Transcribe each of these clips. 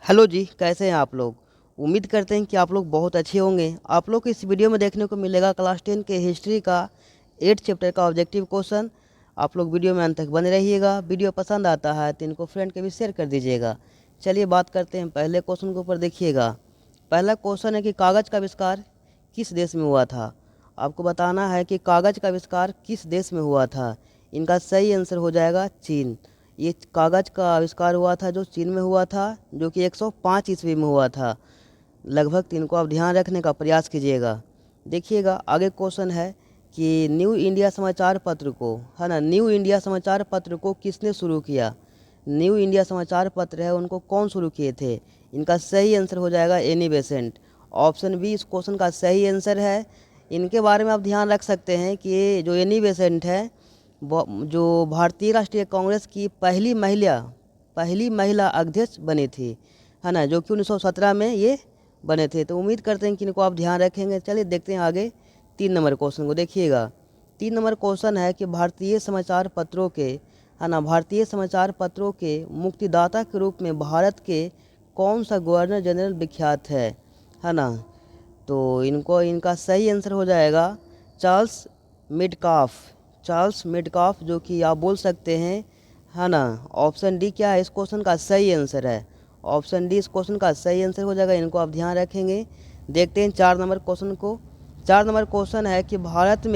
Hello जी, कैसे हैं आप लोग। उम्मीद करते हैं कि आप लोग बहुत अच्छे होंगे। आप लोग को इस वीडियो में देखने को मिलेगा क्लास 10 के हिस्ट्री का 8 चैप्टर का ऑब्जेक्टिव क्वेश्चन। आप लोग वीडियो में अंत तक बने रहिएगा। वीडियो पसंद आता है तो इनको फ्रेंड के भी शेयर कर दीजिएगा। चलिए बात करते हैं पहले क्वेश्चन के ऊपर। देखिएगा, पहला क्वेश्चन है कि कागज़ का आविष्कार किस देश में हुआ था। आपको बताना है कि कागज़ का आविष्कार किस देश में हुआ था। इनका सही आंसर हो जाएगा चीन। ये कागज़ का आविष्कार हुआ था जो चीन में हुआ था, जो कि 105 ईस्वी में हुआ था। लगभग तीन को आप ध्यान रखने का प्रयास कीजिएगा। देखिएगा, आगे क्वेश्चन है कि न्यू इंडिया समाचार पत्र को, है ना, न्यू इंडिया समाचार पत्र को किसने शुरू किया। न्यू इंडिया समाचार पत्र है, उनको कौन शुरू किए थे। इनका सही आंसर हो जाएगा एनी बेसेंट। ऑप्शन बी इस क्वेश्चन का सही आंसर है। इनके बारे में आप ध्यान रख सकते हैं कि ये जो एनी बेसेंट है, जो भारतीय राष्ट्रीय कांग्रेस की पहली महिला अध्यक्ष बनी थी, है ना, जो कि 1917 में ये बने थे। तो उम्मीद करते हैं कि इनको आप ध्यान रखेंगे। चलिए देखते हैं आगे 3 नंबर क्वेश्चन को। देखिएगा, 3 नंबर क्वेश्चन है कि भारतीय समाचार पत्रों के, है ना, भारतीय समाचार पत्रों के मुक्तिदाता के रूप में भारत के कौन सा गवर्नर जनरल विख्यात है ना। तो इनका सही आंसर हो जाएगा चार्ल्स मिडकाफ। चार्ल्स मिडकाफ, जो कि आप बोल सकते हैं, है ना। ऑप्शन डी क्या है इस क्वेश्चन का सही आंसर है। ऑप्शन डी इस क्वेश्चन का सही आंसर हो जाएगा। इनको आप ध्यान रखेंगे। देखते हैं 4 नंबर क्वेश्चन को। 4 नंबर क्वेश्चन है कि भारत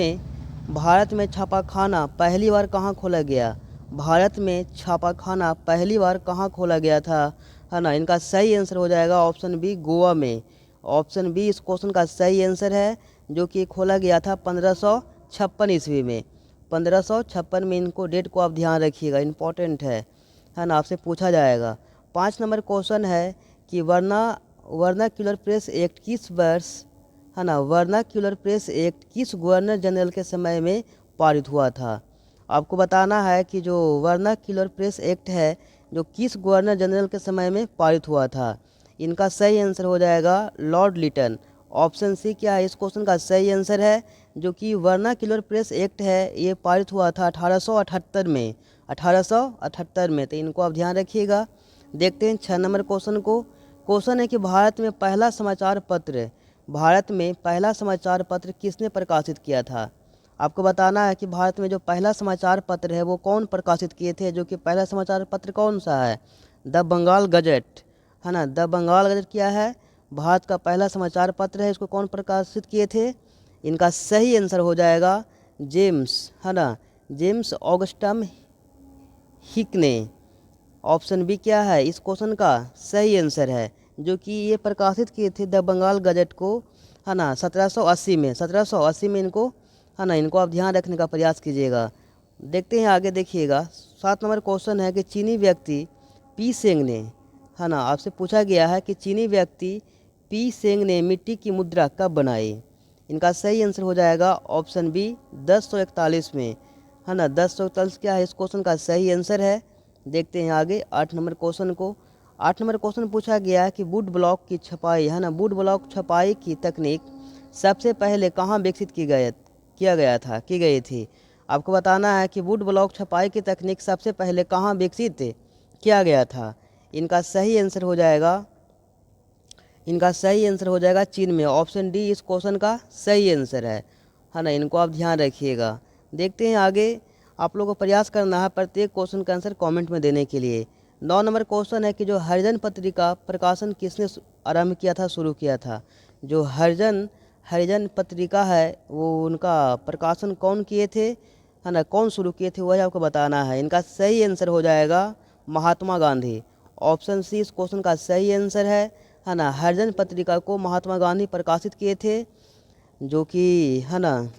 में छापाखाना पहली बार कहाँ खोला गया। भारत में छापाखाना पहली बार कहाँ खोला गया था, है ना। इनका सही आंसर हो जाएगा ऑप्शन बी, गोवा में। ऑप्शन बी इस क्वेश्चन का सही आंसर है, जो कि खोला गया था 1556 ईस्वी में। 1556 में। इनको डेट को आप ध्यान रखिएगा, इम्पोर्टेंट है ना, आपसे पूछा जाएगा। 5 नंबर क्वेश्चन है कि वर्नाक्यूलर प्रेस एक्ट किस वर्ष, है ना, वर्नाक्यूलर प्रेस एक्ट किस गवर्नर जनरल के समय में पारित हुआ था। आपको बताना है कि जो वर्नाक्यूलर प्रेस एक्ट है, जो किस गवर्नर जनरल के समय में पारित हुआ था। इनका सही आंसर हो जाएगा लॉर्ड लिटन। ऑप्शन सी क्या है इस क्वेश्चन का सही आंसर है, जो कि वर्नाक्यूलर प्रेस एक्ट है, ये पारित हुआ था 1878 में। 1878 में। तो इनको आप ध्यान रखिएगा। देखते हैं 6 नंबर क्वेश्चन को। क्वेश्चन है कि भारत में पहला समाचार पत्र किसने प्रकाशित किया था। आपको बताना है कि भारत में जो पहला समाचार पत्र है वो कौन प्रकाशित किए थे। जो कि पहला समाचार पत्र कौन सा है, द बंगाल गजट, है ना। द बंगाल गजट क्या है, भारत का पहला समाचार पत्र है। इसको कौन प्रकाशित किए थे। इनका सही आंसर हो जाएगा जेम्स, है ना, जेम्स ऑगस्टम हिकने। ऑप्शन बी क्या है इस क्वेश्चन का सही आंसर है, जो कि ये प्रकाशित किए थे द बंगाल गजट को, है ना, 1780 में। 1780 में इनको, है ना, इनको आप ध्यान रखने का प्रयास कीजिएगा। देखते हैं आगे। देखिएगा, 7 नंबर क्वेश्चन है कि चीनी व्यक्ति पी सेंग ने, है ना, आपसे पूछा गया है कि चीनी व्यक्ति पी सेंग ने मिट्टी की मुद्रा कब बनाई। इनका सही आंसर हो जाएगा ऑप्शन बी 1041 में, है ना। 1041 क्या है इस क्वेश्चन का सही आंसर है। देखते हैं आगे 8 नंबर क्वेश्चन को। 8 नंबर क्वेश्चन पूछा गया है कि वुड ब्लॉक की छपाई, है ना, वुड ब्लॉक छपाई की तकनीक सबसे पहले कहाँ विकसित की गई थी। आपको बताना है कि वुड ब्लॉक छपाई की तकनीक सबसे पहले कहाँ विकसित किया गया था। इनका सही आंसर हो जाएगा, चीन में। ऑप्शन डी इस क्वेश्चन का सही आंसर है ना। इनको आप ध्यान रखिएगा। देखते हैं आगे। आप लोगों को प्रयास करना है प्रत्येक क्वेश्चन का आंसर कमेंट में देने के लिए। 9 नंबर क्वेश्चन है कि जो हरिजन पत्रिका प्रकाशन किसने आरंभ किया था, शुरू किया था। जो हरिजन पत्रिका है, वो उनका प्रकाशन कौन किए थे, है ना, कौन शुरू किए थे, वही आपको बताना है। इनका सही आंसर हो जाएगा महात्मा गांधी। ऑप्शन सी इस क्वेश्चन का सही आंसर है ना। हरिजन पत्रिका को महात्मा गांधी प्रकाशित किए थे, जो कि, है ना,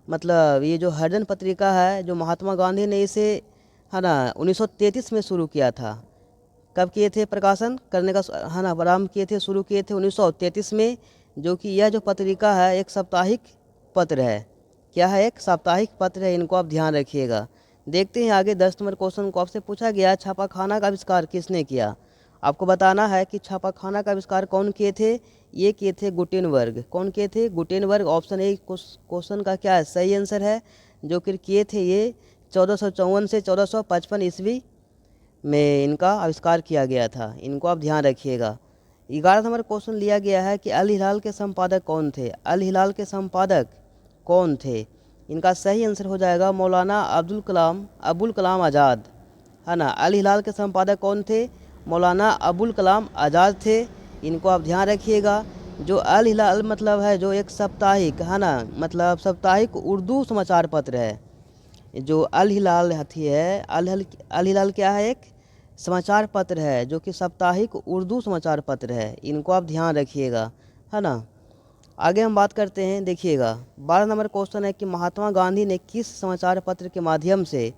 मतलब ये जो हरिजन पत्रिका है, जो महात्मा गांधी ने इसे, है ना, 1933 में शुरू किया था। कब किए थे प्रकाशन करने का, है ना, आरंभ किए थे, शुरू किए थे 1933 में। जो कि यह जो पत्रिका है एक साप्ताहिक पत्र है। क्या है, एक साप्ताहिक पत्र है। इनको आप ध्यान रखिएगा। देखते हैं आगे। 10 नंबर क्वेश्चन को आपसे पूछा गया छापाखाना का आविष्कार किसने किया। आपको बताना है कि छापाखाना का आविष्कार कौन किए थे। ये किए थे गुटेनबर्ग। कौन किए थे, गुटेनबर्ग। ऑप्शन ए क्वेश्चन का क्या है सही आंसर है, जो कि किए थे ये 1454 से 1455 ईस्वी में इनका आविष्कार किया गया था। इनको आप ध्यान रखिएगा। 11 नंबर क्वेश्चन लिया गया है कि अल हिलाल के संपादक कौन थे। अल हिलाल के संपादक कौन थे? इनका सही आंसर हो जाएगा मौलाना अबुल कलाम आज़ाद, है ना। अल हिलाल के संपादक कौन थे? मौलाना अबुल कलाम आज़ाद थे। इनको आप ध्यान रखिएगा। जो अल हिलाल मतलब है जो एक साप्ताहिक, है ना, मतलब साप्ताहिक उर्दू समाचार पत्र है। जो अल हिलाल हथी है, अल हिलाल क्या है? एक समाचार पत्र है जो कि साप्ताहिक उर्दू समाचार पत्र है। इनको आप ध्यान रखिएगा, है ना। आगे हम बात करते हैं, देखिएगा 12 नंबर क्वेश्चन है कि महात्मा गांधी ने किस समाचार पत्र के माध्यम से,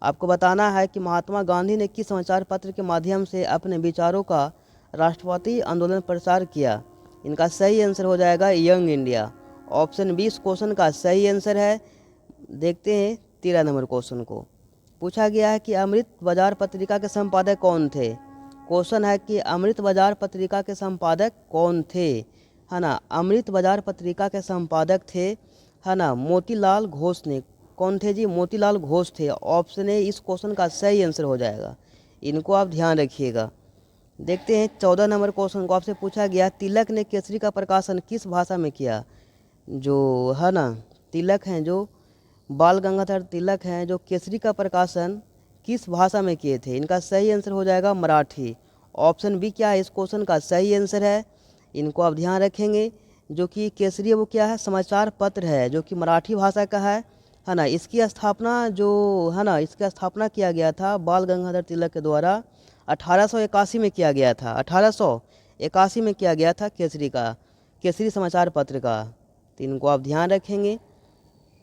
आपको बताना है कि महात्मा गांधी ने किस समाचार पत्र के माध्यम से अपने विचारों का राष्ट्रवादी आंदोलन प्रचार किया। इनका सही आंसर हो जाएगा यंग इंडिया। ऑप्शन 20 क्वेश्चन का सही आंसर है। देखते हैं 13 नंबर क्वेश्चन को। पूछा गया है कि अमृत बाजार पत्रिका के संपादक कौन थे। क्वेश्चन है कि अमृत बाजार पत्रिका के संपादक कौन थे, है ना। अमृत बाजार पत्रिका के संपादक थे, है ना, मोतीलाल घोष ने। कौन थे जी? मोतीलाल घोष थे। ऑप्शन ए इस क्वेश्चन का सही आंसर हो जाएगा। इनको आप ध्यान रखिएगा। देखते हैं 14 नंबर क्वेश्चन को। आपसे पूछा गया तिलक ने केसरी का प्रकाशन किस भाषा में किया। जो है ना तिलक हैं, जो बाल गंगाधर तिलक हैं, जो केसरी का प्रकाशन किस भाषा में किए थे। इनका सही आंसर हो जाएगा मराठी। ऑप्शन बी क्या है इस क्वेश्चन का सही आंसर है। इनको आप ध्यान रखेंगे। जो कि केसरी वो क्या है? समाचार पत्र है जो कि मराठी भाषा का है ना। इसकी स्थापना जो है ना, इसकी स्थापना किया गया था बाल गंगाधर तिलक के द्वारा 1881 में किया गया था। 1881 में किया गया था केसरी समाचार पत्र का। तो इनको आप ध्यान रखेंगे।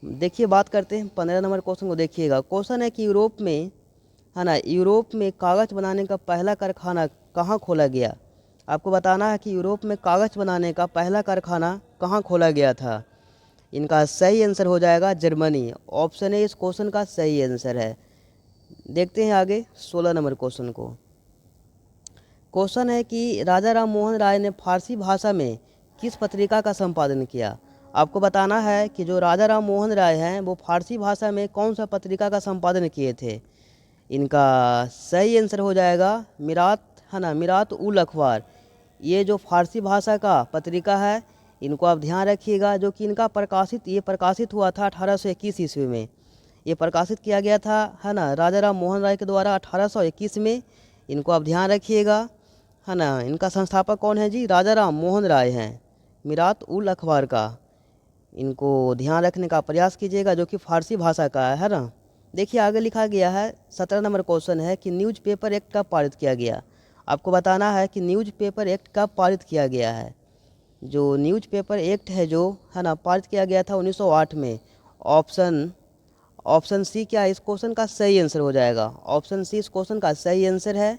देखिए बात करते हैं 15 नंबर क्वेश्चन को। देखिएगा क्वेश्चन है कि यूरोप में, है ना, यूरोप में कागज़ बनाने का पहला कारखाना कहाँ खोला गया। आपको बताना है कि यूरोप में कागज़ बनाने का पहला कारखाना कहाँ खोला गया था। इनका सही आंसर हो जाएगा जर्मनी। ऑप्शन ए इस क्वेश्चन का सही आंसर है। देखते हैं आगे 16 नंबर क्वेश्चन को। क्वेश्चन है कि राजा राम मोहन राय ने फारसी भाषा में किस पत्रिका का संपादन किया। आपको बताना है कि जो राजा राम मोहन राय हैं वो फारसी भाषा में कौन सा पत्रिका का संपादन किए थे। इनका सही आंसर हो जाएगा मिरात, है ना, मिरात उल अखबार। ये जो फारसी भाषा का पत्रिका है, इनको आप ध्यान रखिएगा। जो कि इनका प्रकाशित हुआ था 1821 ईस्वी में। ये प्रकाशित किया गया था, है ना, राजा राम मोहन राय के द्वारा 1821 में। इनको आप ध्यान रखिएगा, है ना। इनका संस्थापक कौन है जी? राजा राम मोहन राय हैं, मिरात उल अखबार का। इनको ध्यान रखने का प्रयास कीजिएगा, जो कि फारसी भाषा का है ना। देखिए आगे लिखा गया है 17 नंबर क्वेश्चन है कि न्यूज़पेपर एक्ट कब पारित किया गया। आपको बताना है कि न्यूज़पेपर एक्ट कब पारित किया गया है। जो न्यूज़पेपर एक्ट है जो, है ना, पारित किया गया था 1908 में। ऑप्शन सी क्या इस क्वेश्चन का सही आंसर हो जाएगा। ऑप्शन सी इस क्वेश्चन का सही आंसर है।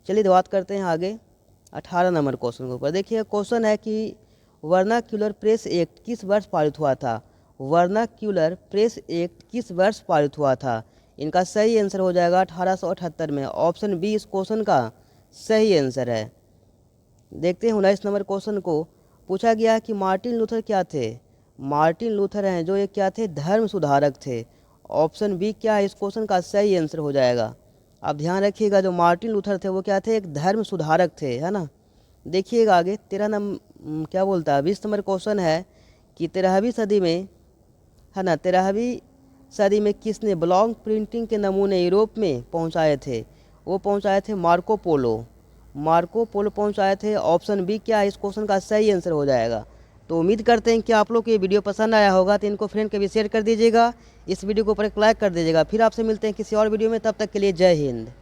चलिए बात करते हैं आगे 18 नंबर क्वेश्चन के ऊपर। देखिए क्वेश्चन है कि वर्नाक्यूलर प्रेस एक्ट किस वर्ष पारित हुआ था। वर्नाक्यूलर प्रेस एक्ट किस वर्ष पारित हुआ था। इनका सही आंसर हो जाएगा 1878 में। ऑप्शन बी इस क्वेश्चन का सही आंसर है। देखते हैं 19 नंबर क्वेश्चन को। पूछा गया है कि मार्टिन लूथर क्या थे। मार्टिन लूथर हैं जो ये क्या थे? धर्म सुधारक थे। ऑप्शन बी क्या है इस क्वेश्चन का सही आंसर हो जाएगा। आप ध्यान रखिएगा, जो मार्टिन लूथर थे वो क्या थे? एक धर्म सुधारक थे, है ना। देखिएगा आगे 20 नंबर क्वेश्चन है कि 13वीं सदी में, है ना, 13वीं सदी में किसने ब्लॉक प्रिंटिंग के नमूने यूरोप में पहुंचाए थे। वो पहुंचाए थे मार्को पोलो पहुंचाए थे। ऑप्शन बी क्या है इस क्वेश्चन का सही आंसर हो जाएगा। तो उम्मीद करते हैं कि आप लोग को ये वीडियो पसंद आया होगा। तो इनको फ्रेंड के भी शेयर कर दीजिएगा। इस वीडियो को ऊपर एक लाइक कर दीजिएगा। फिर आपसे मिलते हैं किसी और वीडियो में। तब तक के लिए जय हिंद।